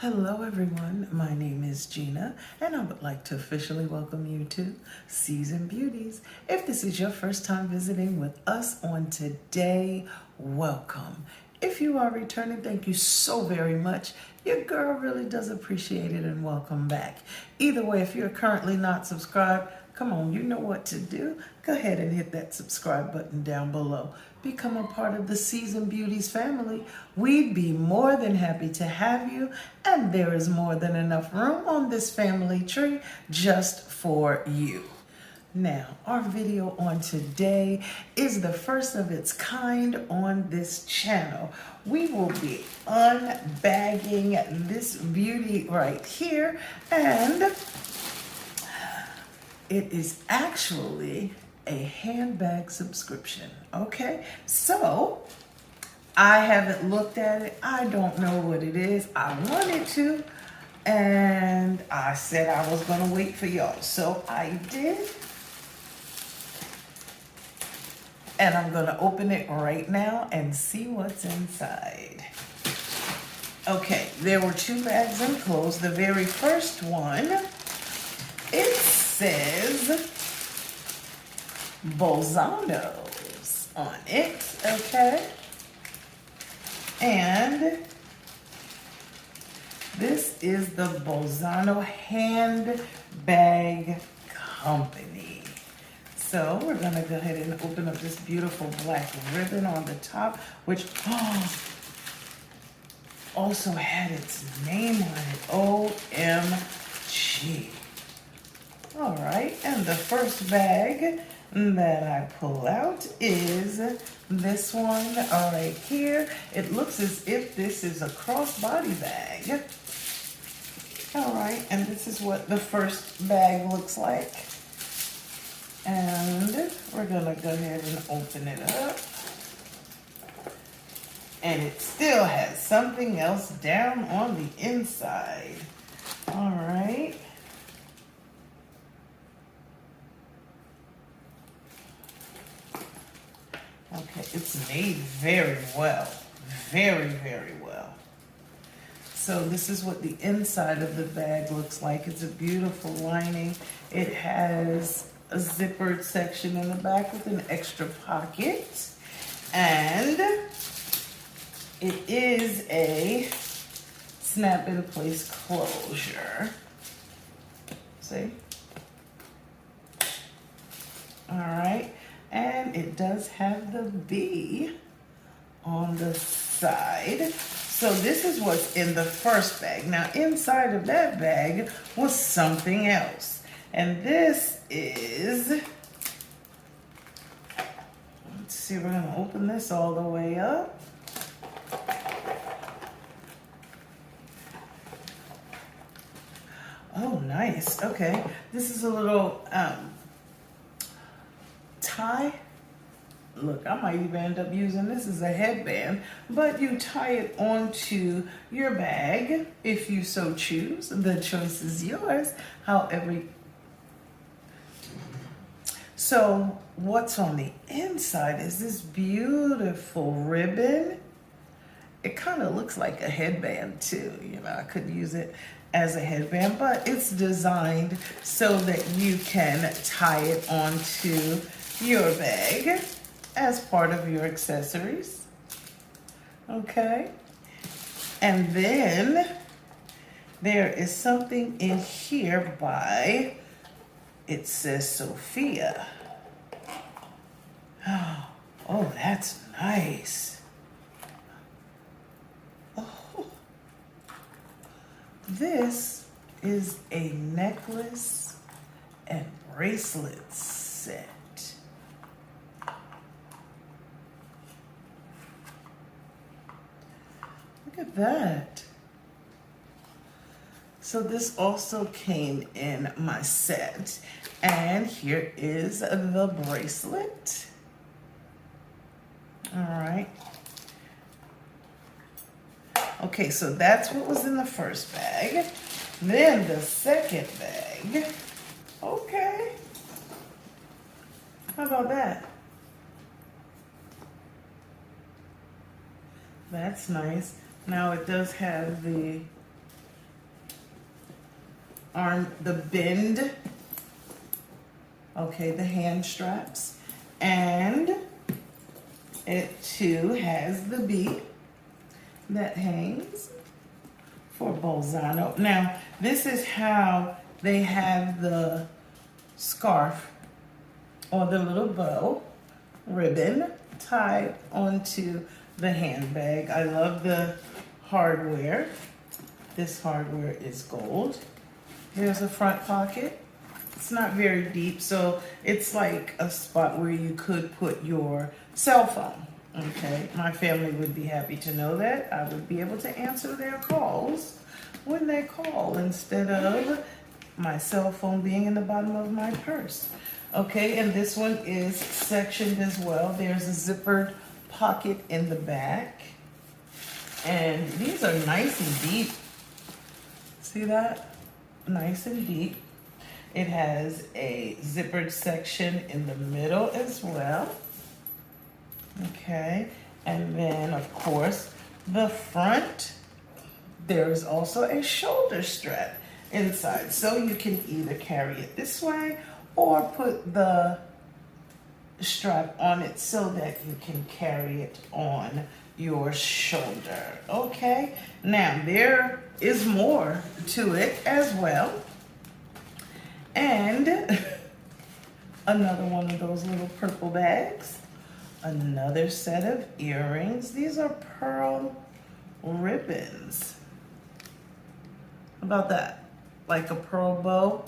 Hello everyone, my name is Gina and I would like to officially welcome you to Season Beauties. If this is your first time visiting with us on today, welcome. If you are returning, thank you so very much. Your girl really does appreciate it and welcome back. Either way, if you're currently not subscribed, come on, you know what to do. Go ahead and hit that subscribe button down below. Become a part of the Season Beauties family. We'd be more than happy to have you, and there is more than enough room on this family tree just for you. Now, our video on today is the first of its kind on this channel. We will be unbagging this beauty right here, and it is actually a handbag subscription, okay? So, I haven't looked at it. I don't know what it is. I wanted to, and I said I was gonna wait for y'all. So I did. And I'm gonna open it right now and see what's inside. Okay, there were two bags enclosed. The very first one, it says Bolzanos on it, okay? And this is the Bolzano Handbag Company. So we're gonna go ahead and open up this beautiful black ribbon on the top, which also had its name on it, OMG. All right, and the first bag that I pull out is this one right here. It looks as if this is a crossbody bag. All right, and this is what the first bag looks like. And we're gonna go ahead and open it up. And it still has something else down on the inside. All right. Okay, it's made very well. Very, very well. So this is what the inside of the bag looks like. It's a beautiful lining. It has a zippered section in the back with an extra pocket. And it is a snap-in-place closure. See? All right. And it does have the B on the side. So this is what's in the first bag. Now inside of that bag was something else. And this is, let's see, we're gonna open this all the way up. Oh, nice, okay. This is a little tie. Look, I might even end up using this as a headband, but you tie it onto your bag if you so choose. The choice is yours. However, so what's on the inside is this beautiful ribbon. It kind of looks like a headband too. You know, I could use it as a headband, but it's designed so that you can tie it onto your bag as part of your accessories. Okay. And then there is something in here by, it says Sophia. Oh, that's nice. Oh, this is a necklace and bracelet set. Look at that. So this also came in my set. And here is the bracelet. All right. Okay, so that's what was in the first bag. Then the second bag. Okay. How about that? That's nice. Now it does have the the bend, okay, the hand straps, and it too has the B that hangs for Bolzano. Now, this is how they have the scarf or the little bow ribbon tied onto the handbag. I love the hardware. This hardware is gold. Here's a front pocket. It's not very deep, so it's like a spot where you could put your cell phone. Okay, my family would be happy to know that. I would be able to answer their calls when they call instead of my cell phone being in the bottom of my purse. Okay, and this one is sectioned as well. There's a zippered pocket in the back. And these are nice and deep. See that? Nice and deep. It has a zippered section in the middle as well. Okay, and then of course the front, there's also a shoulder strap inside, so you can either carry it this way or put the strap on it so that you can carry it on your shoulder. Okay, now there is more to it as well, and another one of those little purple bags. Another set of earrings. These are pearl ribbons. How about that? Like a pearl bow.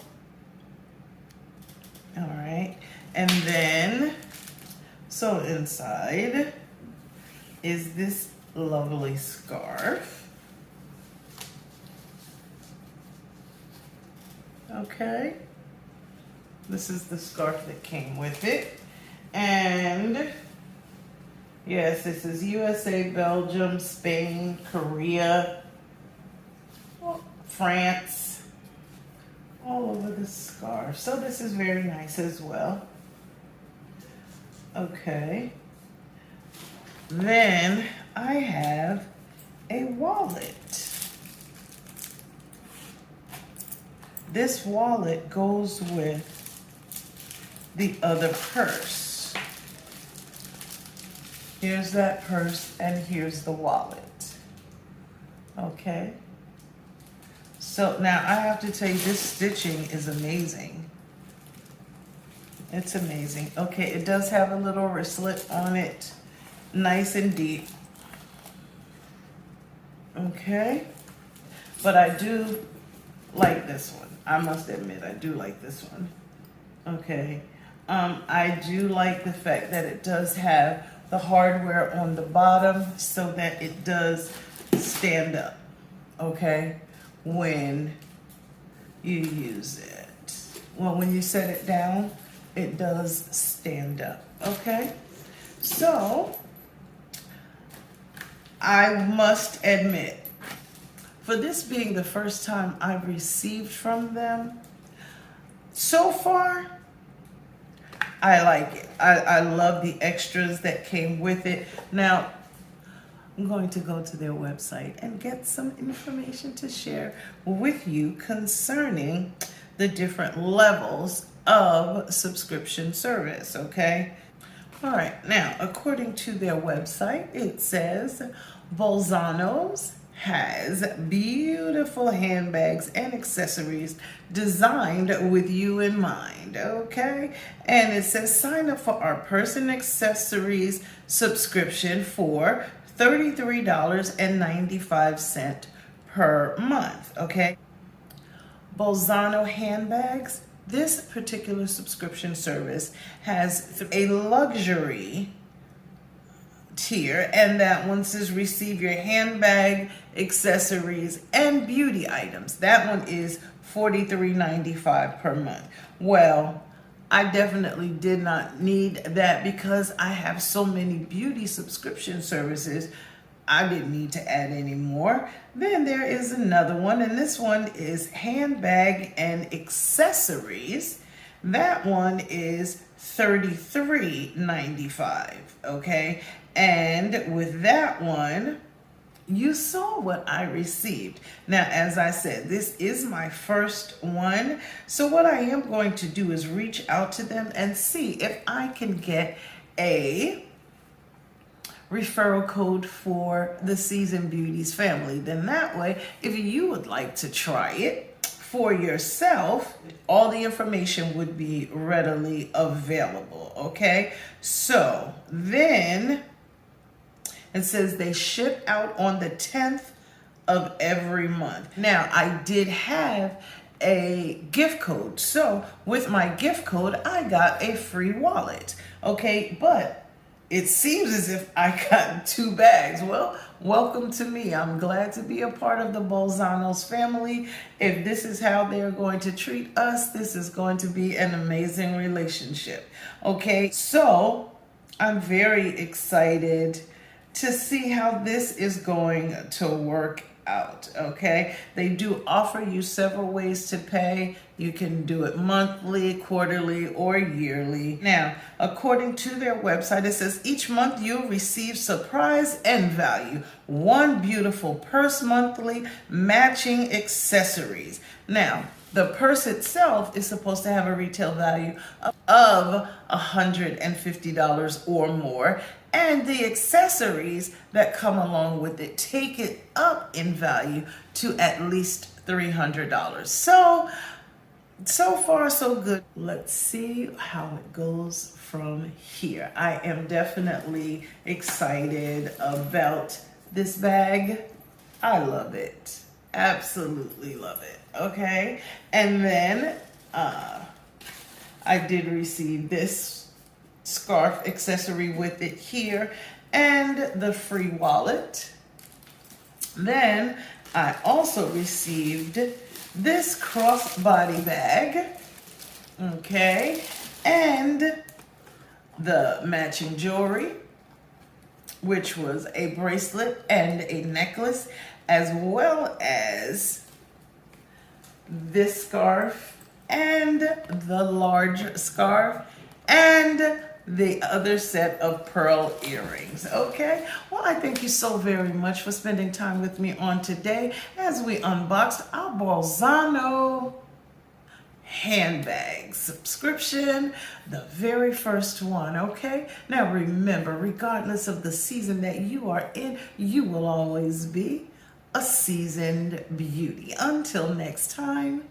All right. And then, so inside is this lovely scarf. Okay. This is the scarf that came with it. And yes, this is USA, Belgium, Spain, Korea, France, all over the scarf. So this is very nice as well. Okay. Then I have a wallet. This wallet goes with the other purse. Here's that purse and here's the wallet. Okay. So now I have to tell you, this stitching is amazing. It's amazing. Okay, it does have a little wristlet on it. Nice and deep. Okay. But I do like this one. I must admit, I do like this one. Okay. I do like the fact that it does have the hardware on the bottom so that it does stand up, okay, when you use it. Well, when you set it down, it does stand up, okay? So, I must admit, for this being the first time I've received from them, so far, I like it. I love the extras that came with it. Now, I'm going to go to their website and get some information to share with you concerning the different levels of subscription service, okay? All right, now, according to their website, it says Bolzano's has beautiful handbags and accessories designed with you in mind, okay? And it says sign up for our purse and accessories subscription for $33.95 per month, okay? Bolzano Handbags, this particular subscription service has a luxury tier, and that one says receive your handbag, accessories, and beauty items. That one is $43.95 per month. Well, I definitely did not need that because I have so many beauty subscription services. I didn't need to add any more. Then there is another one, and this one is handbag and accessories. That one is $33.95, okay? And with that one, you saw what I received. Now, as I said, this is my first one. So what I am going to do is reach out to them and see if I can get a referral code for the Seasoned Beauties family. Then that way, if you would like to try it for yourself, all the information would be readily available, okay? So then it says they ship out on the 10th of every month. Now, I did have a gift code. So with my gift code, I got a free wallet, okay? But it seems as if I got 2 bags. Well, welcome to me. I'm glad to be a part of the Bolzanos family. If this is how they're going to treat us, this is going to be an amazing relationship. Okay, so I'm very excited to see how this is going to work out, okay? They do offer you several ways to pay. You can do it monthly, quarterly, or yearly. Now, according to their website, it says each month you'll receive surprise and value. 1 beautiful purse monthly, matching accessories. Now, the purse itself is supposed to have a retail value of $150 or more, and the accessories that come along with it take it up in value to at least $300. So far so good. Let's see how it goes from here. I am definitely excited about this bag. I love it. Absolutely love it. Okay, and then I did receive this scarf accessory with it here and the free wallet. Then I also received this crossbody bag, okay, and the matching jewelry, which was a bracelet and a necklace, as well as this scarf and the large scarf and the other set of pearl earrings. Okay, well, I thank you so very much for spending time with me on today as we unboxed our Bolzano Handbags subscription, the very first one. Okay, now remember, regardless of the season that you are in, you will always be a seasoned beauty. Until next time,